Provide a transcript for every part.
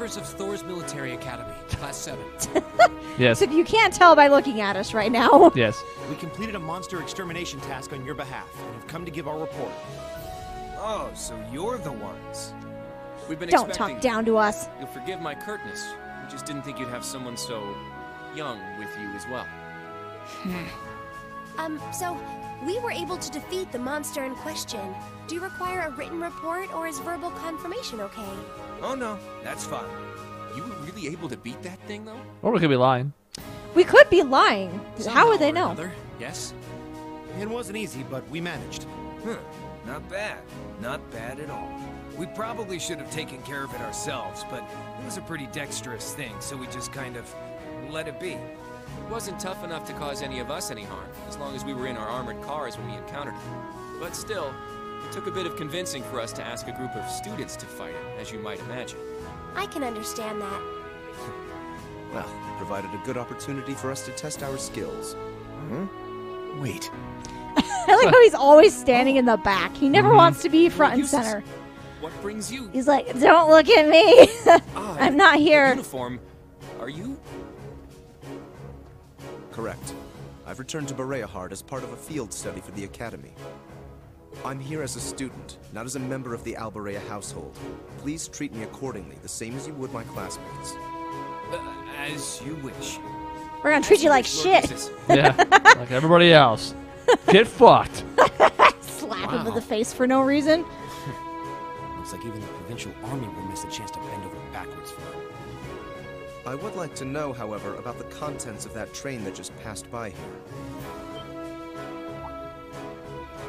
members of Thor's Military Academy, Class 7. Yes. So you can't tell by looking at us right now. Yes. We completed a monster extermination task on your behalf and have come to give our report. Oh, so you're the ones. We've been Don't expecting talk down to us. You'll forgive my curtness. We just didn't think you'd have someone so young with you as well. So we were able to defeat the monster in question. Do you require a written report or is verbal confirmation okay? Oh no, that's fine. You were really able to beat that thing, though? Or we could be lying. We could be lying. How would they Somehow or know? another, yes? It wasn't easy, but we managed. Not bad. Not bad at all. We probably should have taken care of it ourselves, but it was a pretty dexterous thing, so we just kind of let it be. It wasn't tough enough to cause any of us any harm, as long as we were in our armored cars when we encountered it. But still, it took a bit of convincing for us to ask a group of students to fight it, as you might imagine. I can understand that. Well, provided a good opportunity for us to test our skills. Wait. I like how he's always standing in the back. He never wants to be front and Useless. center. What brings you? He's like, don't look at me. I'm not here. Uniform. Are you? Correct. I've returned to Bereahard as part of a field study for the Academy. I'm here as a student, not as a member of the Alberea household. Please treat me accordingly, the same as you would my classmates. As you wish. We're gonna treat you like shit. Yeah. Like everybody else. Get fucked. Slap him in the face for no reason. Looks like even the provincial army will miss a chance to bend over backwards for him. I would like to know, however, about the contents of that train that just passed by here.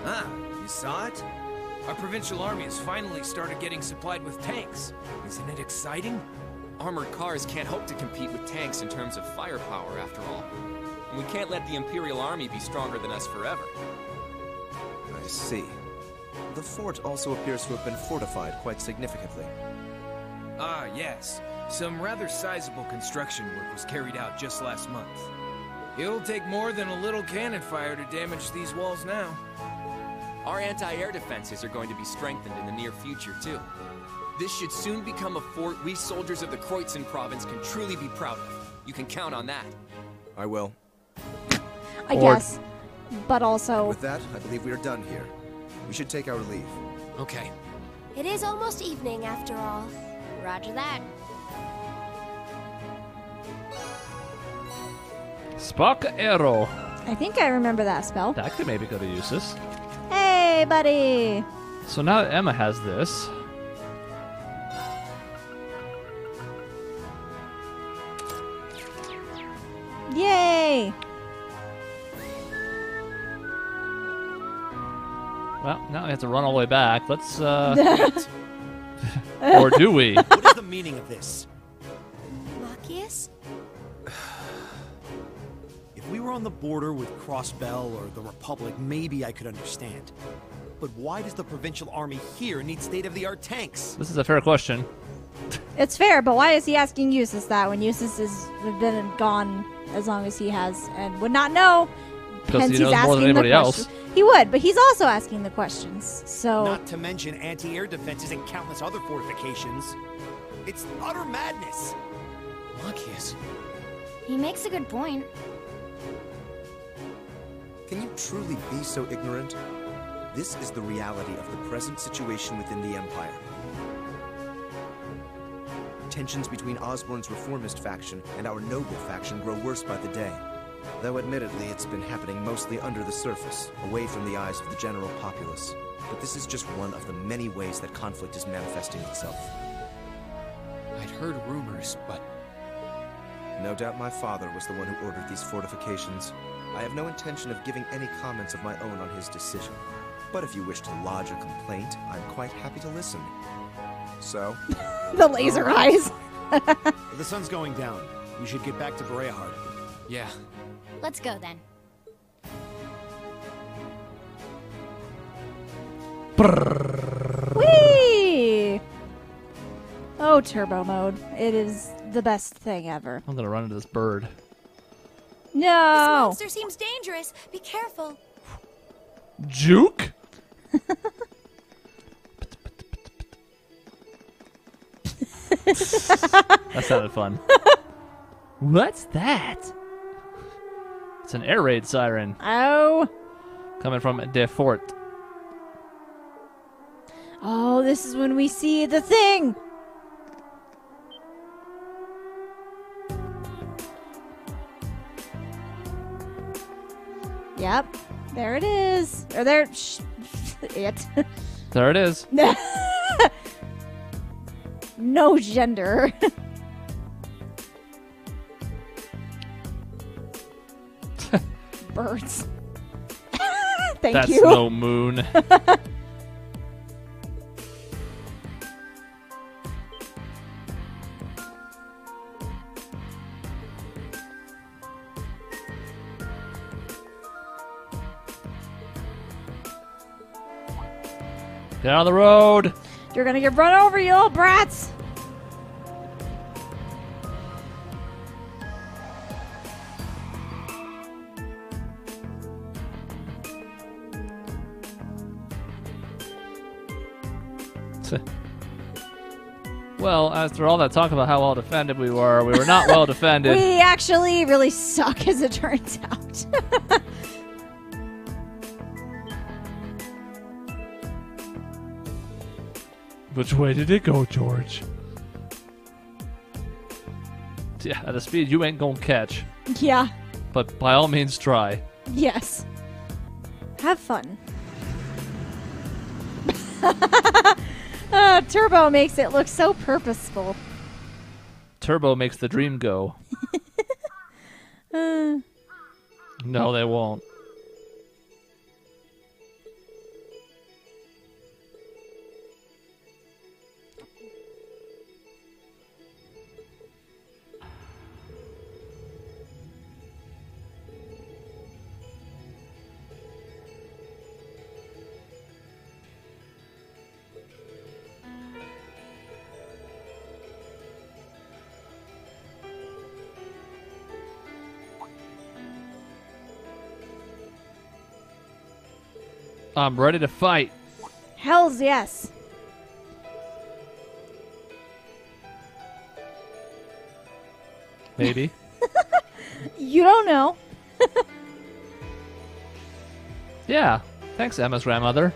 Ah, you saw it? Our provincial army has finally started getting supplied with tanks. Isn't it exciting? Armored cars can't hope to compete with tanks in terms of firepower, after all. And we can't let the Imperial Army be stronger than us forever. I see. The fort also appears to have been fortified quite significantly. Ah, yes. Some rather sizable construction work was carried out just last month. It'll take more than a little cannon fire to damage these walls now. Our anti-air defenses are going to be strengthened in the near future, too. This should soon become a fort we soldiers of the Kreutzen province can truly be proud of. You can count on that. I will. I guess. But also... With that, I believe we are done here. We should take our leave. Okay. It is almost evening after all. Roger that. Spark arrow. I think I remember that spell. That could maybe go to uses. Hey, buddy! So now that Emma has this. Yay! Well, now we have to run all the way back. Let's, or do we? What is the meaning of this? Machias? If we were on the border with Crossbell or the Republic, maybe I could understand. But why does the provincial army here need state-of-the-art tanks? This is a fair question. It's fair, but why is he asking Eustace that when Eustace has been gone as long as he has and would not know? Because Hence he knows he's more than asking the anybody else. questions. He would, but he's also asking the questions. So Not to mention anti-air defenses and countless other fortifications. It's utter madness. Machias. He makes a good point. Can you truly be so ignorant? This is the reality of the present situation within the Empire. Tensions between Osborne's reformist faction and our noble faction grow worse by the day. Though admittedly, it's been happening mostly under the surface, away from the eyes of the general populace. But this is just one of the many ways that conflict is manifesting itself. I'd heard rumors, but No doubt my father was the one who ordered these fortifications. I have no intention of giving any comments of my own on his decision. But if you wish to lodge a complaint, I'm quite happy to listen. So? the laser eyes. The sun's going down. We should get back to Bereahard. yeah. Let's go then. Whee! Oh, turbo mode. It is the best thing ever. I'm gonna run into this bird. This No! monster seems dangerous. Be careful. Juke? That sounded fun. What's that? It's an air raid siren. Oh. Coming from De Fort. Oh, this is when we see the thing. Yep. There it is. Or there... it. There it is. No gender. Birds. Thank That's you. no moon. Get on the road. You're gonna get run over, you little brats. Well, after all that talk about how well defended we were not well defended. We actually really suck, as it turns out. Which way did it go, George? Yeah, at a speed you ain't gonna catch. Yeah. But by all means, try. Yes. Have fun. Turbo makes it look so purposeful. Turbo makes the dream go. No, they won't. I'm ready to fight. Hells yes. Maybe. You don't know. Yeah. Thanks, Emma's grandmother.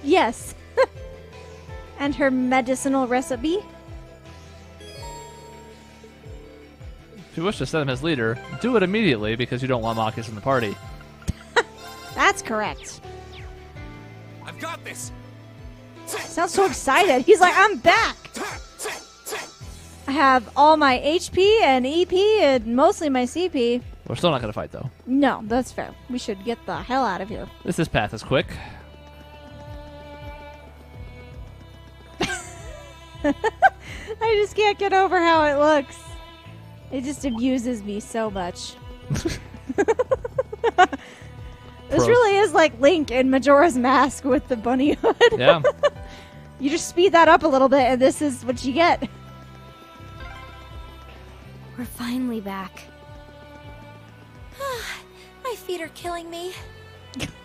Yes. And her medicinal recipe. If you wish to set him as leader, do it immediately because you don't want Marcus in the party. That's correct. I've got this. Sounds so excited. He's like, I'm back. I have all my HP and EP and mostly my CP. We're still not going to fight, though. No, that's fair. We should get the hell out of here. This path is quick. I just can't get over how it looks. It just amuses me so much. This really is like Link in Majora's Mask with the bunny hood. Yeah. You just speed that up a little bit and this is what you get. We're finally back. My feet are killing me.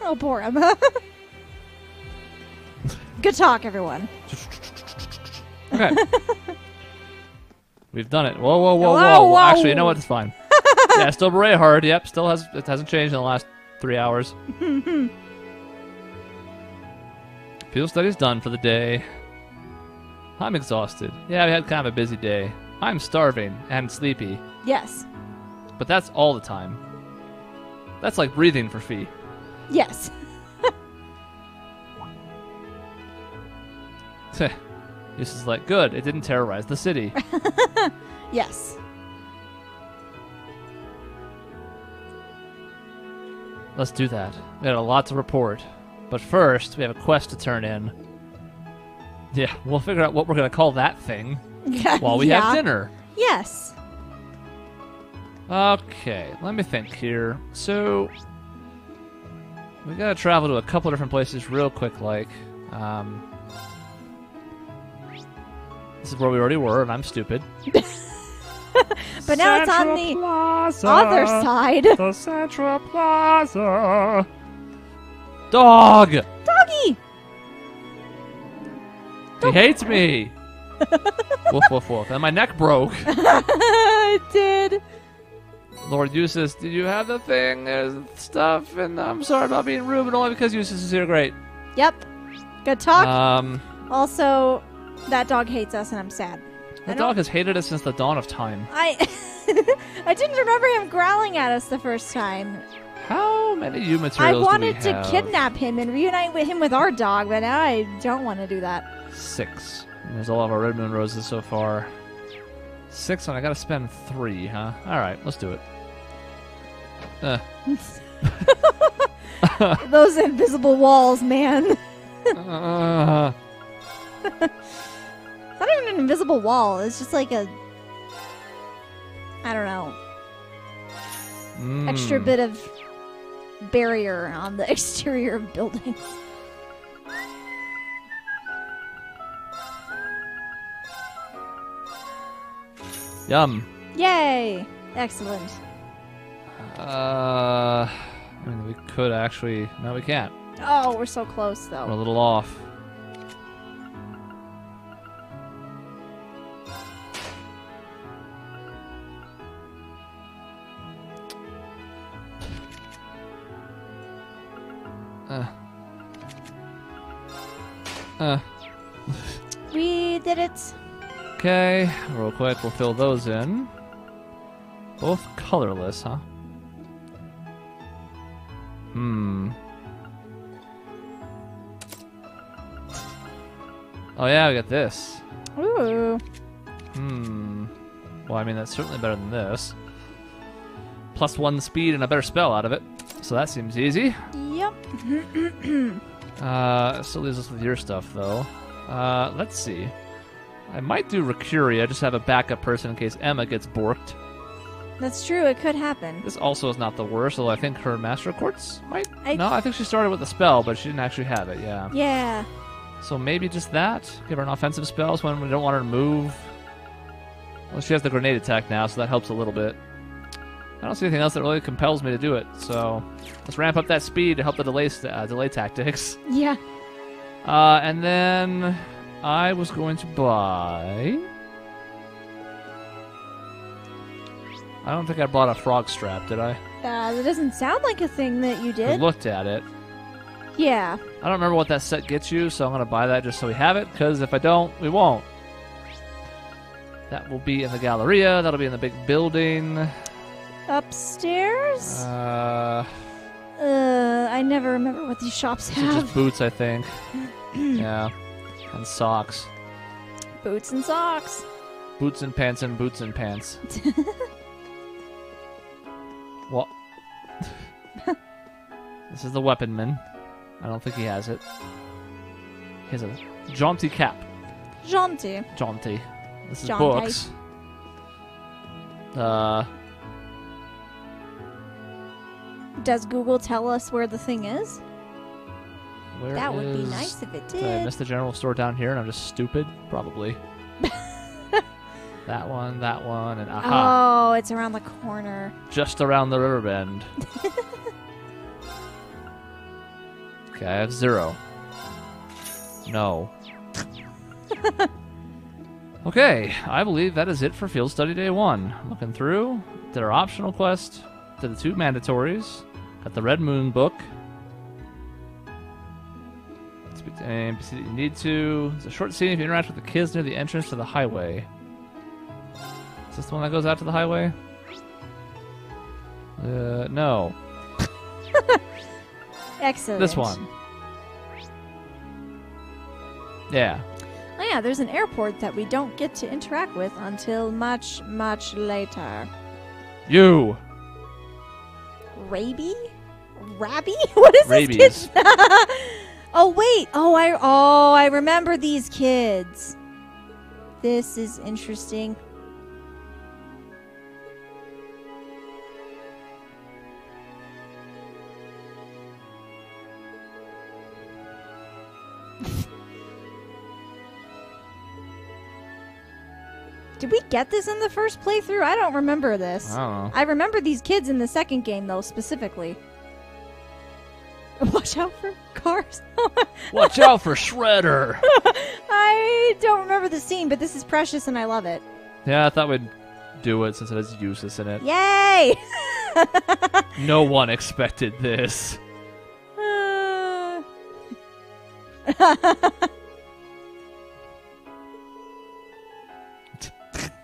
Oh, poor Emma. Good talk, everyone. Okay. We've done it. Whoa, whoa, whoa, Whoa, whoa. whoa. Actually, you know what? It's fine. Yeah, still beret hard. Yep, it hasn't changed in the last 3 hours. Field study's done for the day. I'm exhausted. Yeah, we had kind of a busy day. I'm starving and sleepy. Yes. But that's all the time. That's like breathing for Fee. Yes. This is like, good, it didn't terrorize the city. Yes. Let's do that. We got a lot to report. But first, we have a quest to turn in. Yeah, we'll figure out what we're going to call that thing while we have dinner. Yes. Okay, let me think here. So, we got to travel to a couple different places real quick, like. This is where we already were, and I'm stupid. But now it's on the other side. The Central Plaza. Dog! Doggy! He hates me. Woof, woof, woof. And my neck broke. It did. Lord Eustace, did you have the thing? There's stuff, and I'm sorry about being rude, but only because Eustace is here. Great. Yep. Good talk. Um, Also, that dog hates us, and I'm sad. the dog has hated us since the dawn of time. I didn't remember him growling at us the first time. How many U I materials wanted do we to have? kidnap him and reunite with him with our dog, but now I don't want to do that. 6. And there's a lot of our Red Moon roses so far. 6, and I gotta spend 3, huh? Alright, let's do it. Those invisible walls, man. Uh, It's not even an invisible wall. It's just like a... I don't know. Extra bit of barrier on the exterior of buildings. Yum. Yay! Excellent. I mean, we could actually... No, we can't. Oh, we're so close, We're a though. little off. We did it. Okay, real quick, we'll fill those in. Both colorless, huh? Oh yeah, we got this. Ooh. Well, I mean, that's certainly better than this. +1 speed and a better spell out of it. So that seems easy. Yep. Still leaves us with your stuff, though. Let's see. I might do Racuria, just have a backup person in case Emma gets borked. That's true. It could happen. This also is not the worst, although I think her Master Quartz might? I- No, I think she started with the spell, but she didn't actually have it, yeah. Yeah. So maybe just that. Give her an offensive spell when we don't want her to move. Well, she has the grenade attack now, so that helps a little bit. I don't see anything else that really compels me to do it, so let's ramp up that speed to help the delay tactics. Yeah. And then I was going to buy... I don't think I bought a frog strap, did I? That doesn't sound like a thing that you I did. looked at it. Yeah. I don't remember what that set gets you, so I'm going to buy that just so we have it, because if I don't, we won't. That will be in the Galleria. That'll be in the big building. Upstairs? Uh, I never remember what these shops these are have. just boots, I think. Yeah. And socks. Boots and socks. Boots and pants and boots and pants. What? This is the weaponman. I don't think he has it. He has a jaunty cap. Jaunty. Jaunty. This is Jaunty. books. Does Google tell us where the thing is? Where That would be is- nice if it Did I did. miss the general store down here and I'm just stupid? Probably. that one, and aha. Oh, it's around the corner. Just around the river bend. Okay, I have 0. No. Okay, I believe that is it for Field Study Day 1. Looking through, did our optional quest, did the 2 mandatories, got the Red Moon book. Speak to any NPC that you need to. It's a short scene if you interact with the kids near the entrance to the highway. Is this the one that goes out to the highway? No. Excellent. This one. Yeah. Oh yeah, there's an airport that we don't get to interact with until much, much later. You! Raby? Rabby? What is Rabies. this kid? Oh wait. Oh, I remember these kids. This is interesting. Did we get this in the first playthrough? I don't remember this. I don't know. I remember these kids in the second game, though, specifically. Watch out for cars. Watch out for Shredder. I don't remember the scene, but this is precious and I love it. Yeah, I thought we'd do it since it has useless in it. Yay! No one expected this.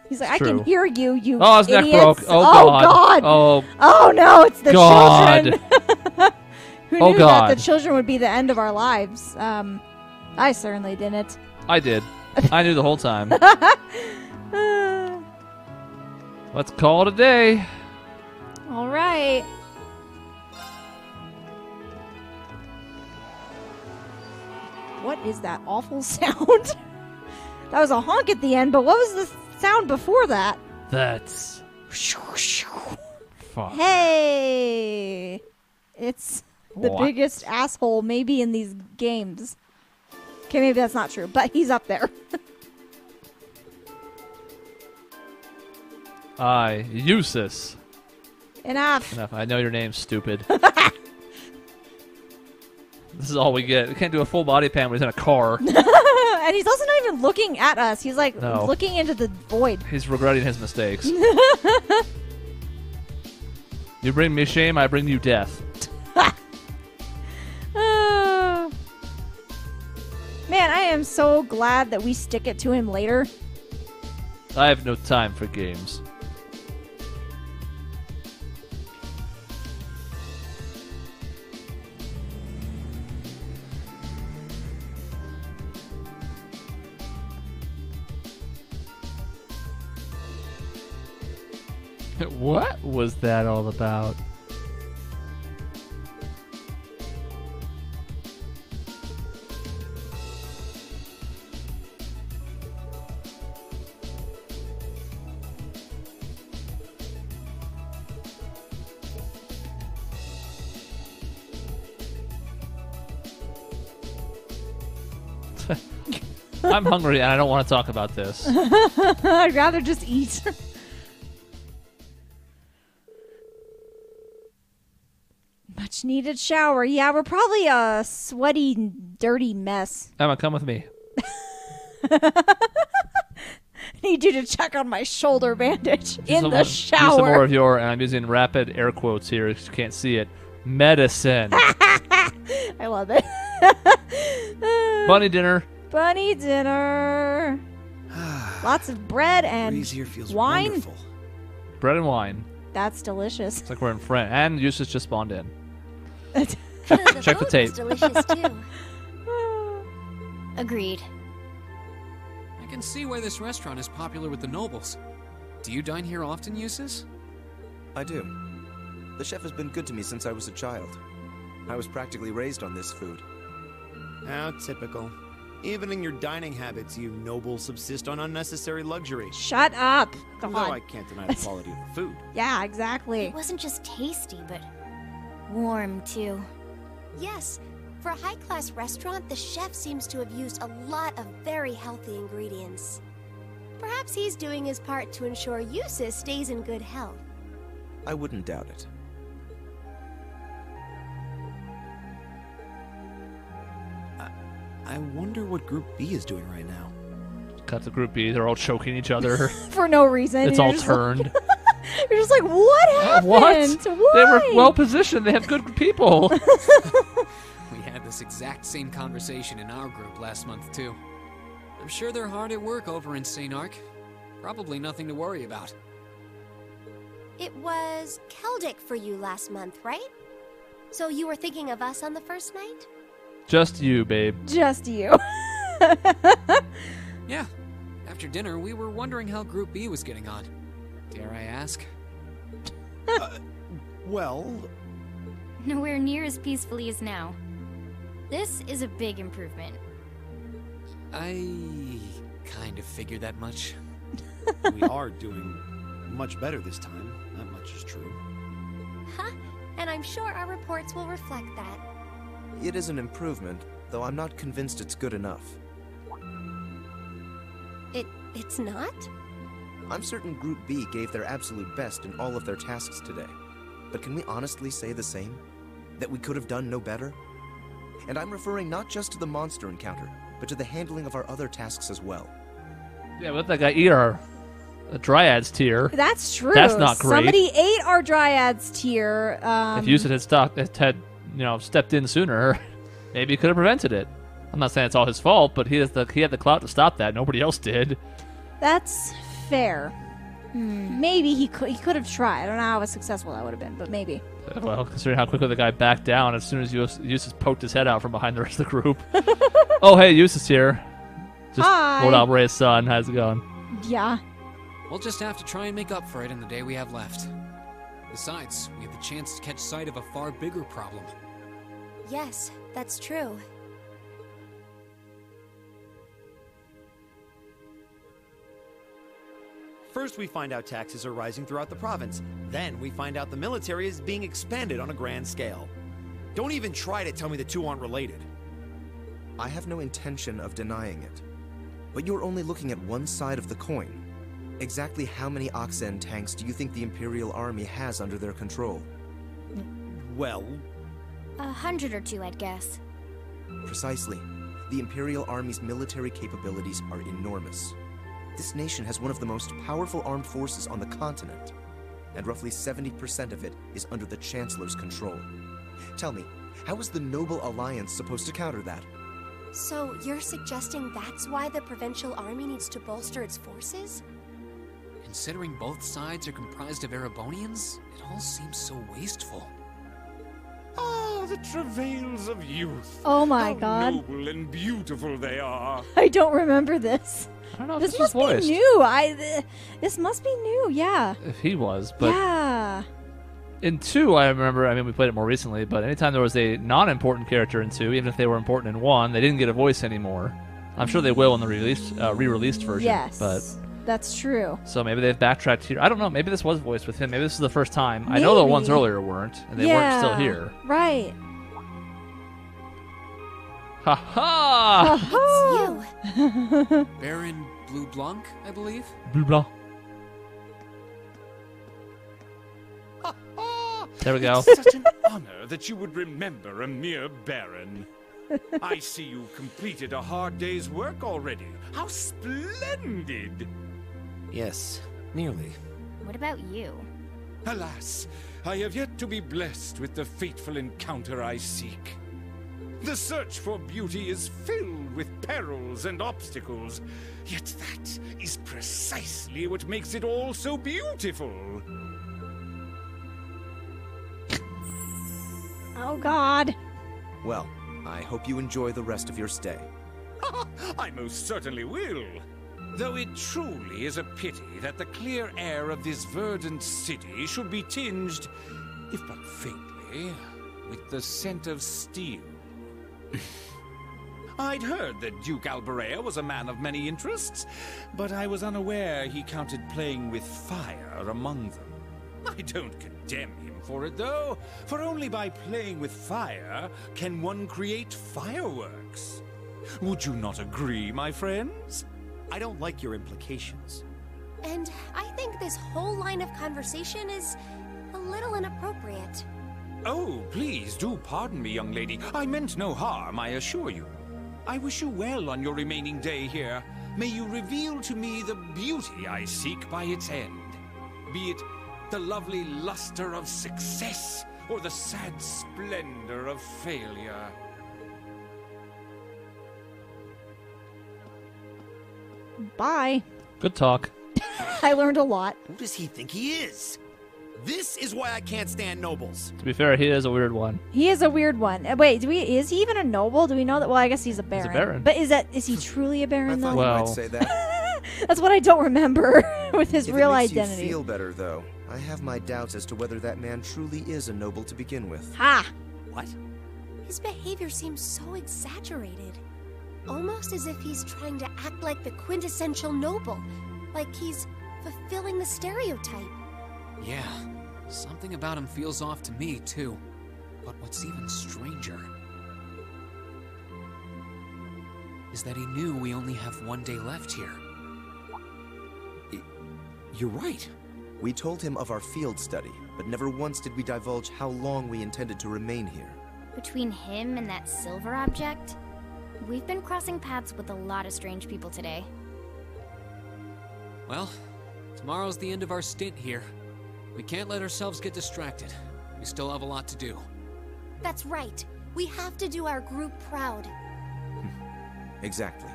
He's like, I True. can hear you, you Oh, his neck idiots. broke. Oh, God. Oh no, it's the God. children. Who Oh, knew God. that the children would be the end of our lives? I certainly didn't. I did. I knew the whole time. Let's call it a day. All right. What is that awful sound? That was a honk at the end, but what was the sound before that? That's... Fuck. Hey! It's the What? biggest asshole maybe in these games. Okay, maybe that's not true, but he's up there. I use this. Enough. Enough. I know your name, stupid. This is all we get. We can't do a full body pan when he's in a car. And he's also not even looking at us. He's like No. looking into the void. He's regretting his mistakes. You bring me shame, I bring you death. Man, I am so glad that we stick it to him later. I have no time for games. What was that all about? I'm hungry and I don't want to talk about this. I'd rather just eat. Much needed shower. Yeah, we're probably a sweaty, dirty mess. Emma, come with me. Need you to check on my shoulder bandage Use in some the more- Use some more shower. of your, and I'm using rapid air quotes here because you can't see it, medicine. I love it. Bunny dinner. Bunny dinner. Lots of bread and Breeze here feels wine. wonderful. Bread and wine. That's delicious. It's like we're in France. And Eustace just spawned in. The Check the food tape. was delicious too. Agreed. I can see why this restaurant is popular with the nobles. Do you dine here often, Eustace? I do. The chef has been good to me since I was a child. I was practically raised on this food. How typical. Even in your dining habits, you nobles subsist on unnecessary luxury. Shut up. Though God. I can't deny the quality of the food. Yeah, exactly. It wasn't just tasty, but warm too. Yes, for a high-class restaurant, the chef seems to have used a lot of very healthy ingredients. Perhaps he's doing his part to ensure Eustace stays in good health. I wouldn't doubt it. I wonder what Group B is doing right now. Cut to Group B. They're all choking each other. For no reason. It's You're all just turned. Like, you're just like, what happened? What? Why? They were well positioned. They have good people. We had this exact same conversation in our group last month, too. I'm sure they're hard at work over in St. Arc. Probably nothing to worry about. It was Celtic for you last month, right? So you were thinking of us on the first night? Just you, babe. Just you. Yeah. After dinner, we were wondering how Group B was getting on. Dare I ask? Well, Nowhere near as peacefully as now. This is a big improvement. I kind of figured that much. we are doing much better this time. That much is true. Huh? And I'm sure our reports will reflect that. It is an improvement, though I'm not convinced it's good enough. It's not? I'm certain Group B gave their absolute best in all of their tasks today. But can we honestly say the same? That we could have done no better? And I'm referring not just to the monster encounter, but to the handling of our other tasks as well. Yeah, but that guy eat our Dryads tier. That's true. That's not great. Somebody ate our Dryads tier. If Yusuf had stepped in sooner, maybe he could have prevented it. I'm not saying it's all his fault, but he had the clout to stop that. Nobody else did. That's fair. Maybe he could have tried. I don't know how successful that would have been, but maybe. Well, considering how quickly the guy backed down as soon as Yusuf poked his head out from behind the rest of the group. Oh, hey, Yusuf's here. Just Hi. Lord Albrecht's son. How's it going? Yeah. We'll just have to try and make up for it in the day we have left. Besides, we have the chance to catch sight of a far bigger problem. Yes, that's true. First, we find out taxes are rising throughout the province. Then, we find out the military is being expanded on a grand scale. Don't even try to tell me the two aren't related. I have no intention of denying it. But you're only looking at one side of the coin. Exactly how many Oxen tanks do you think the Imperial Army has under their control? Well... 100 or 2, I'd guess. Precisely. The Imperial Army's military capabilities are enormous. This nation has one of the most powerful armed forces on the continent, and roughly 70% of it is under the Chancellor's control. Tell me, how is the Noble Alliance supposed to counter that? So, you're suggesting that's why the Provincial Army needs to bolster its forces? Considering both sides are comprised of Erebonians, it all seems so wasteful. Ah, the travails of youth. Oh my How God. noble and beautiful they are. I don't remember this. I don't know if This this must was be voiced. new. This must be new. Yeah. If he was, but Yeah. in 2, I remember, we played it more recently, but anytime there was a non-important character in 2, even if they were important in 1, they didn't get a voice anymore. I'm sure they will in the re-released version. Yes. But that's true. so maybe they've backtracked here. I don't know. Maybe this was voiced with him. Maybe this is the first time. I know the ones Maybe. earlier weren't, and they weren't still here. Right. Ha ha! It's you. Baron Blue Blanc, I believe? Blue blanc. There we go. It's such an honor that you would remember a mere baron. I see you completed a hard day's work already. How splendid! Yes, nearly. What about you? Alas, I have yet to be blessed with the fateful encounter I seek. The search for beauty is filled with perils and obstacles, yet that is precisely what makes it all so beautiful. Oh God. Well, I hope you enjoy the rest of your stay. I most certainly will. Though it truly is a pity that the clear air of this verdant city should be tinged, if but faintly, with the scent of steel. I'd heard that Duke Alberea was a man of many interests, but I was unaware he counted playing with fire among them. I don't condemn him for it, though, for only by playing with fire can one create fireworks. Would you not agree, my friends? I don't like your implications. And I think this whole line of conversation is a little inappropriate. Oh, please do pardon me, young lady. I meant no harm, I assure you. I wish you well on your remaining day here. May you reveal to me the beauty I seek by its end. Be it the lovely luster of success or the sad splendor of failure. Bye. Good talk. I learned a lot. Who does he think he is? This is why I can't stand nobles. To be fair, he is a weird one. He is a weird one. Wait, is he even a noble? Do we know that? Well, I guess he's a baron. baron. But is he truly a I baron thought though? you Well- might say that. That's what I don't remember with his If real it makes identity. you feel better, though, I have my doubts as to whether that man truly is a noble to begin with. Ha! What? His behavior seems so exaggerated. Almost as if he's trying to act like the quintessential noble. Like he's fulfilling the stereotype. Yeah, something about him feels off to me, too. But what's even stranger is that he knew we only have one day left here. You're right. We told him of our field study, but never once did we divulge how long we intended to remain here. Between him and that silver object, we've been crossing paths with a lot of strange people today. Well, tomorrow's the end of our stint here. We can't let ourselves get distracted. We still have a lot to do. That's right. We have to do our group proud. Exactly.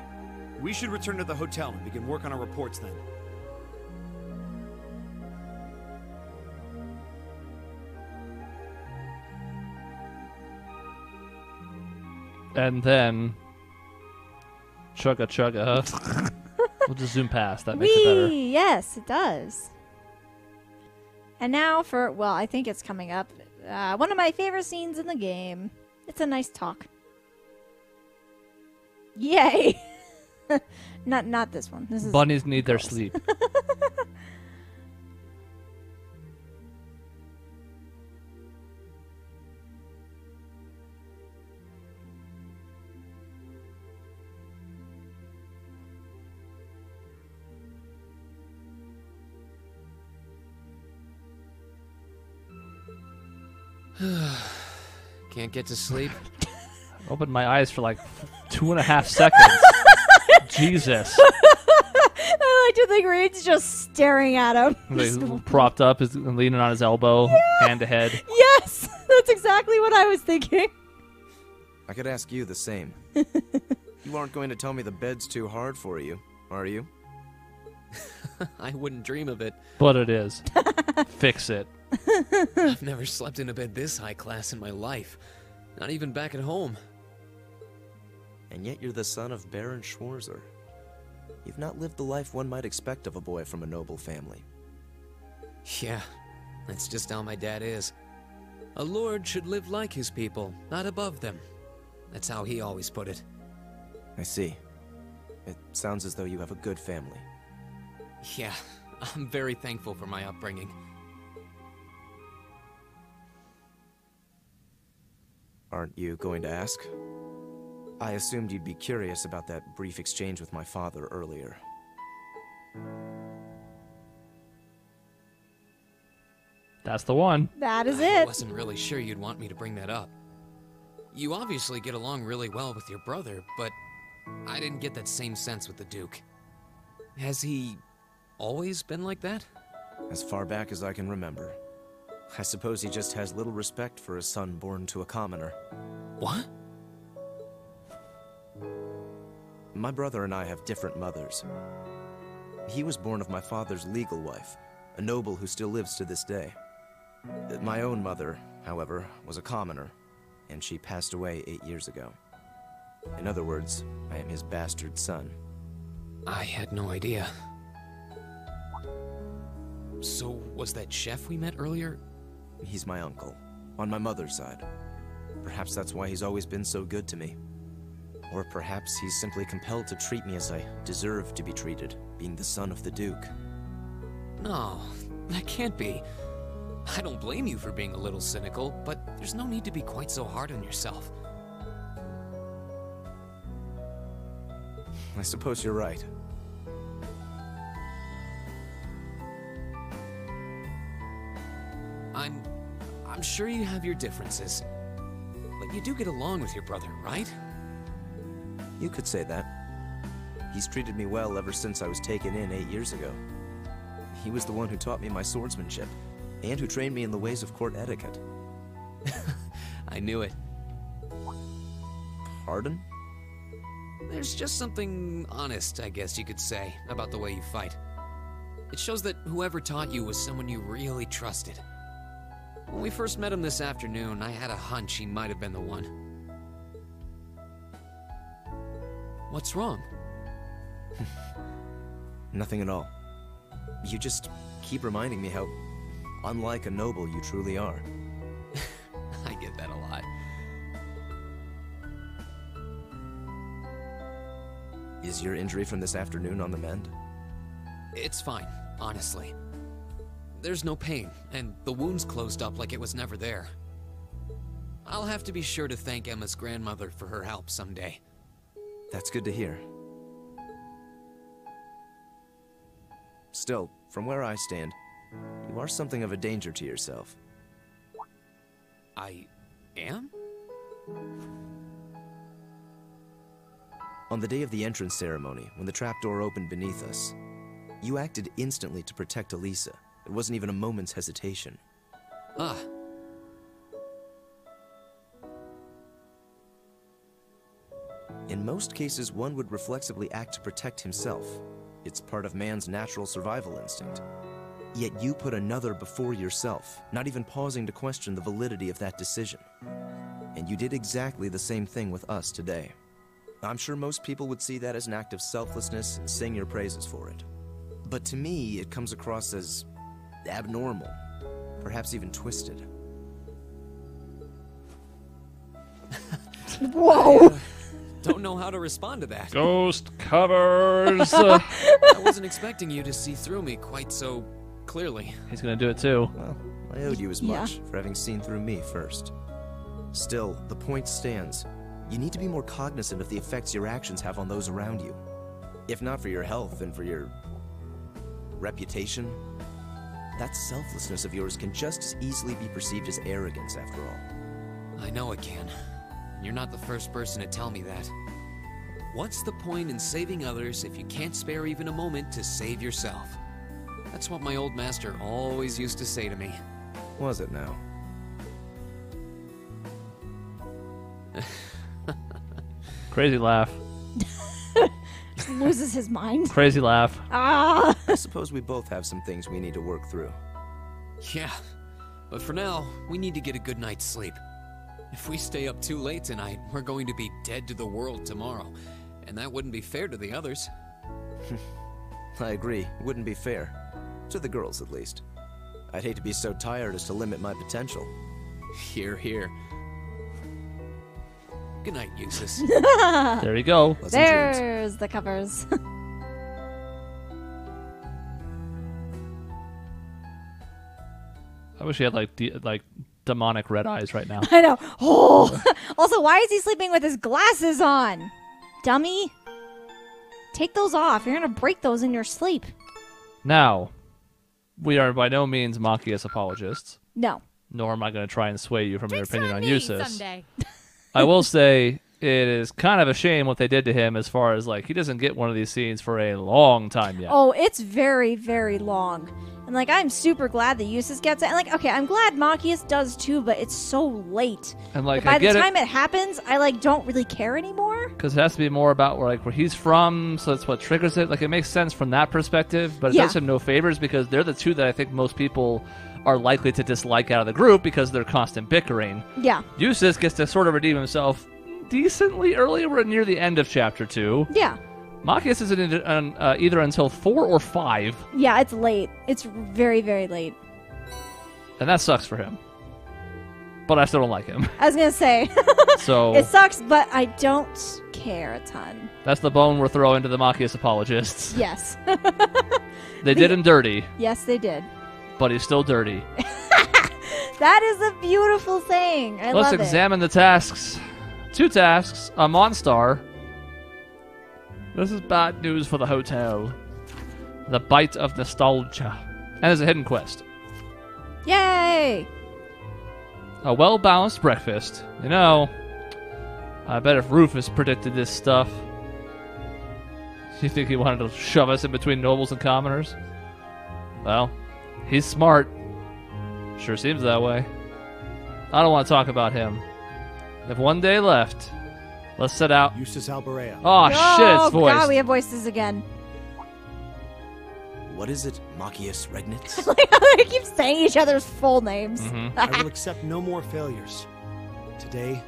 We should return to the hotel and begin work on our reports then. And then... Chugga chugga. We'll just zoom past. That makes it better. Yes, it does. And now for, well, I think it's coming up. One of my favorite scenes in the game. It's a nice talk. Yay! Not this one. This is Bunnies need their sleep. Can't get to sleep? Opened my eyes for like 2.5 seconds. Jesus. I like to think Reed's just staring at him. He's propped up, is leaning on his elbow, hand to head. Yes! That's exactly what I was thinking. I could ask you the same. You aren't going to tell me the bed's too hard for you, are you? I wouldn't dream of it. But it is. Fix it. I've never slept in a bed this high class in my life. Not even back at home. And yet you're the son of Baron Schwarzer. You've not lived the life one might expect of a boy from a noble family. Yeah, that's just how my dad is. A lord should live like his people, not above them. That's how he always put it. I see. It sounds as though you have a good family. Yeah, I'm very thankful for my upbringing. Aren't you going to ask? I assumed you'd be curious about that brief exchange with my father earlier. That's the one. That is I it. wasn't really sure you'd want me to bring that up. You obviously get along really well with your brother, but I didn't get that same sense with the Duke. Has he always been like that? As far back as I can remember. I suppose he just has little respect for a son born to a commoner. What? My brother and I have different mothers. He was born of my father's legal wife, a noble who still lives to this day. My own mother, however, was a commoner, and she passed away 8 years ago. In other words, I am his bastard son. I had no idea. So, was that chef we met earlier? He's my uncle, on my mother's side. Perhaps that's why he's always been so good to me. Or perhaps he's simply compelled to treat me as I deserve to be treated, being the son of the Duke. No, that can't be. I don't blame you for being a little cynical, but there's no need to be quite so hard on yourself. I suppose you're right. I'm sure you have your differences, but you do get along with your brother, right? You could say that. He's treated me well ever since I was taken in 8 years ago. He was the one who taught me my swordsmanship, and who trained me in the ways of court etiquette. I knew it. Pardon? There's just something honest, I guess you could say, about the way you fight. It shows that whoever taught you was someone you really trusted. When we first met him this afternoon, I had a hunch he might have been the one. What's wrong? Nothing at all. You just keep reminding me how unlike a noble you truly are. I get that a lot. Is your injury from this afternoon on the mend? It's fine, honestly. There's no pain, and the wound's closed up like it was never there. I'll have to be sure to thank Emma's grandmother for her help someday. That's good to hear. Still, from where I stand, You are something of a danger to yourself. I am? On the day of the entrance ceremony, when the trapdoor opened beneath us, you acted instantly to protect Elisa. It wasn't even a moment's hesitation. Ah. In most cases, one would reflexively act to protect himself. It's part of man's natural survival instinct. Yet you put another before yourself, not even pausing to question the validity of that decision. And you did exactly the same thing with us today. I'm sure most people would see that as an act of selflessness and sing your praises for it. But to me, it comes across as abnormal, perhaps even twisted. Whoa! Don't know how to respond to that. Ghost covers. I wasn't expecting you to see through me quite so clearly. He's gonna do it too. Well, I owed you as much for having seen through me first. Still, the point stands. You need to be more cognizant of the effects your actions have on those around you. If not for your health, then for your reputation. That selflessness of yours can just as easily be perceived as arrogance, after all. I know it can. You're not the first person to tell me that. What's the point in saving others if you can't spare even a moment to save yourself? That's what my old master always used to say to me. Was it now? Crazy laugh. Loses his mind. Crazy laugh. Ah! I suppose we both have some things we need to work through. Yeah, but for now, we need to get a good night's sleep. If we stay up too late tonight, we're going to be dead to the world tomorrow, and that wouldn't be fair to the others. I agree. It wouldn't be fair. To the girls, at least. I'd hate to be so tired as to limit my potential. Here, here. Good night, Eustace. There you go. Pleasant dreams. There's the covers. I wish he had like demonic red eyes right now. I know. Oh! Also, why is he sleeping with his glasses on? Dummy. Take those off. You're going to break those in your sleep. Now, we are by no means Machias apologists, No. nor am I going to try and sway you from your opinion on me Eustace. someday. I will say it is kind of a shame what they did to him as far as, like, he doesn't get one of these scenes for a long time yet. Oh, it's very, very long. And, like, I'm super glad that Eustace gets it. And, like, okay, I'm glad Machias does too, but it's so late. And, like, By I the get time it happens, I, like, don't really care anymore. because it has to be more about where he's from, so that's what triggers it. Like, it makes sense from that perspective, but it Yeah. does him no favors because they're the two that I think most people are likely to dislike out of the group because they're constant bickering. Yeah. Eustace gets to sort of redeem himself decently early. We're near the end of chapter 2. Yeah. Machias isn't either until 4 or 5, Yeah, it's late. It's very, very late. and that sucks for him. But I still don't like him. I was going to say, So it sucks, but I don't care a ton. that's the bone we're throwing to the Machias apologists. Yes. They did him dirty, Yes, they did. but he's still dirty. That is a beautiful thing. I Let's love it. examine the tasks. 2 tasks, a Monstar. This is bad news for the hotel. The Bite of Nostalgia. And there's a hidden quest. Yay! A well-balanced breakfast. You know, I bet if Rufus predicted this stuff, you think he wanted to shove us in between nobles and commoners? Well, he's smart. Sure seems that way. I don't want to talk about him. If one day left, let's set out. Eustace Alberea. Oh, shit, it's voiced. God, we have voices again. What is it, Machias Regnitz? They keep saying each other's full names. Mhm. I will accept no more failures. Today,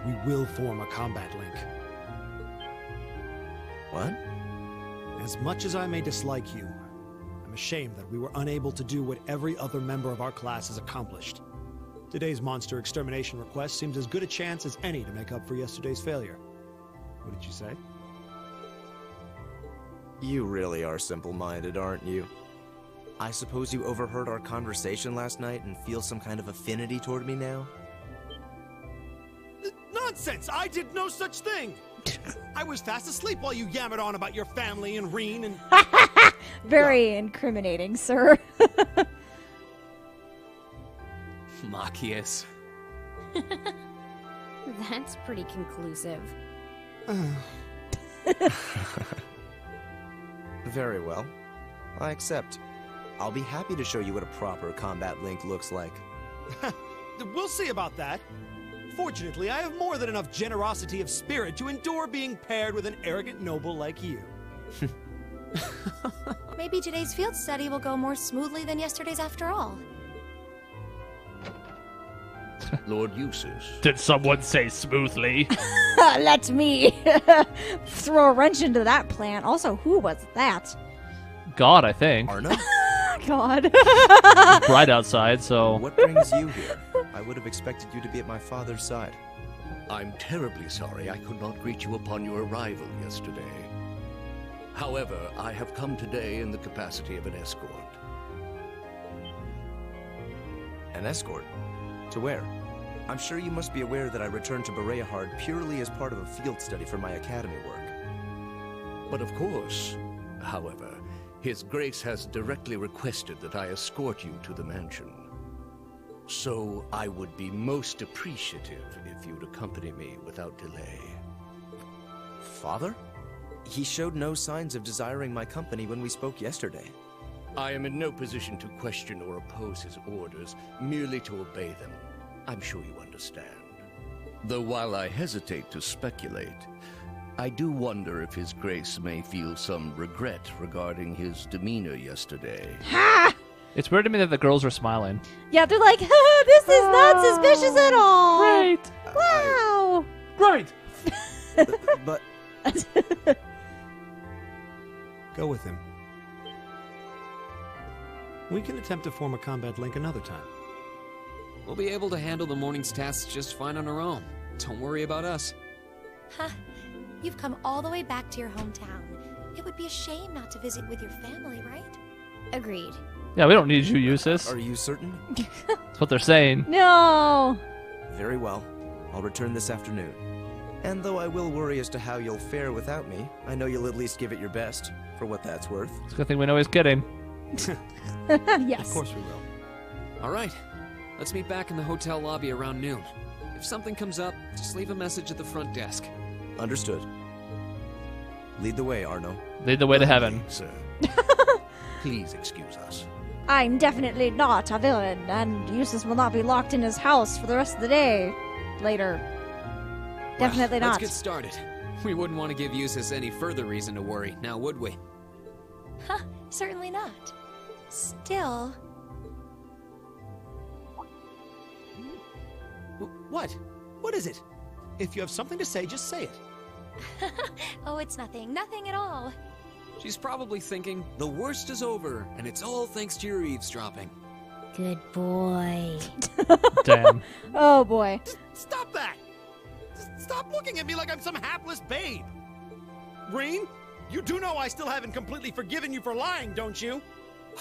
we will form a combat link. What? As much as I may dislike you, I'm ashamed that we were unable to do what every other member of our class has accomplished. Today's monster extermination request seems as good a chance as any to make up for yesterday's failure. What did you say? You really are simple-minded, aren't you? I suppose you overheard our conversation last night and feel some kind of affinity toward me now? Nonsense! I did no such thing! I was fast asleep while you yammered on about your family and Reen and... Very incriminating, sir. Machias. That's pretty conclusive. Very well. I accept. I'll be happy to show you what a proper combat link looks like. We'll see about that. Fortunately, I have more than enough generosity of spirit to endure being paired with an arrogant noble like you. Maybe today's field study will go more smoothly than yesterday's after all. Lord Eustace. Did someone say smoothly? Let me throw a wrench into that plan. Also, who was that? God, I think. Arno? God. It's bright outside, so... What brings you here? I would have expected you to be at my father's side. I'm terribly sorry I could not greet you upon your arrival yesterday. However, I have come today in the capacity of an escort. An escort? To where? I'm sure you must be aware that I returned to Bereahard purely as part of a field study for my academy work. But of course, however, His Grace has directly requested that I escort you to the mansion. So I would be most appreciative if you'd accompany me without delay. Father? He showed no signs of desiring my company when we spoke yesterday. I am in no position to question or oppose his orders, merely to obey them. I'm sure you understand. Though while I hesitate to speculate, I do wonder if His Grace may feel some regret regarding his demeanor yesterday. Ha! It's weird to me that the girls are smiling. Yeah, they're like, this is not suspicious at all. Great. Wow. Great. But... Go with him. We can attempt to form a combat link another time. We'll be able to handle the morning's tasks just fine on our own. Don't worry about us. Huh. You've come all the way back to your hometown. It would be a shame not to visit with your family, right? Agreed. Yeah, we don't need you, Eustace. Are you certain? That's what they're saying. No. Very well. I'll return this afternoon. And though I will worry as to how you'll fare without me, I know you'll at least give it your best, for what that's worth. It's a good thing we know he's kidding. Yes. Of course we will. All right. Let's meet back in the hotel lobby around noon. If something comes up, just leave a message at the front desk. Understood. Lead the way, Arno. Lead the way to heaven. Sir, please excuse us. I'm definitely not a villain, and Eustace will not be locked in his house for the rest of the day. Later. Definitely Well, not. Let's get started. We wouldn't want to give Eustace any further reason to worry, now would we? Huh, certainly not. Still... What? What is it? If you have something to say, just say it. Oh, it's nothing. Nothing at all. She's probably thinking, the worst is over, and it's all thanks to your eavesdropping. Good boy. Damn. Oh, boy. Stop that! Stop looking at me like I'm some hapless babe! Reen, you do know I still haven't completely forgiven you for lying, don't you?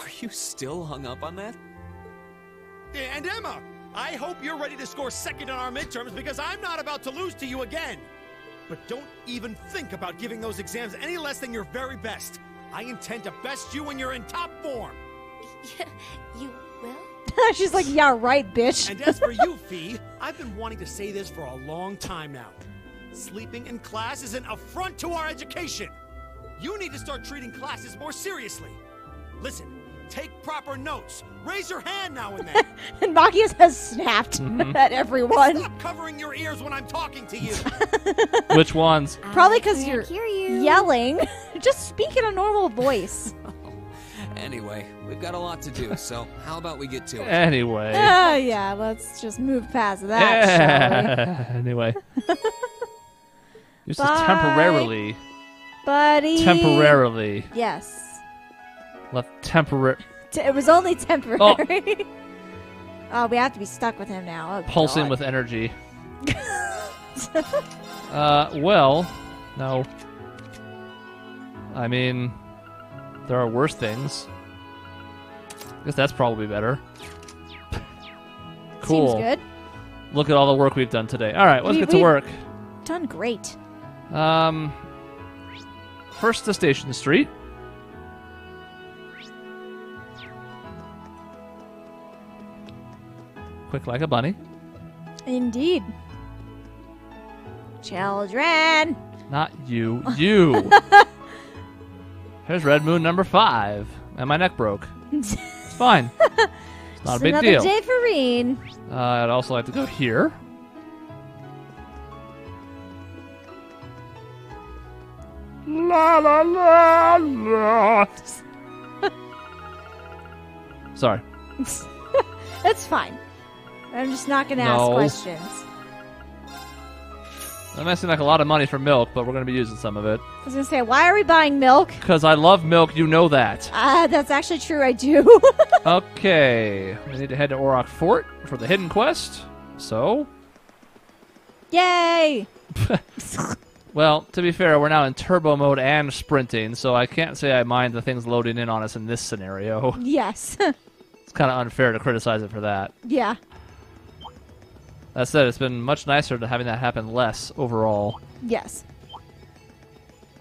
Are you still hung up on that? And Emma, I hope you're ready to score second in our midterms because I'm not about to lose to you again. But don't even think about giving those exams any less than your very best. I intend to best you when you're in top form. You will? She's like, yeah, right, bitch. And as for you, Fee, I've been wanting to say this for a long time now. Sleeping in class is an affront to our education. You need to start treating classes more seriously. Listen, take proper notes. Raise your hand now and then. And Machias has snapped at everyone. Stop covering your ears when I'm talking to you. Which ones? Probably because you're hear you. yelling. Just speak in a normal voice. Anyway, we've got a lot to do, so how about we get to it? Anyway. Yeah, let's just move past that, shall Anyway. This is Bye. temporarily. we? Buddy. Temporarily. Yes. Left temporary. It was only temporary. Oh, we have to be stuck with him now. Oh, Pulsing God. with energy. Well, no. I mean, there are worse things. I guess that's probably better. Cool. Seems good. Look at all the work we've done today. All right, let's get to we've work. Done great. First to Station Street. Quick like a bunny. Indeed. Children. Not you. You. Here's Red Moon number 5. And my neck broke. It's fine. It's not a big deal. Another day for Reen. I'd also like to go here. La la la la. Sorry. It's fine. I'm just not going to ask questions. That might seem like a lot of money for milk, but we're going to be using some of it. I was going to say, why are we buying milk? Because I love milk, you know that. That's actually true, I do. Okay. We need to head to Auroch Fort for the hidden quest. So? Yay! Well, to be fair, we're now in turbo mode and sprinting, so I can't say I mind the things loading in on us in this scenario. Yes. It's kind of unfair to criticize it for that. Yeah. That said, it's been much nicer to having that happen less overall. Yes.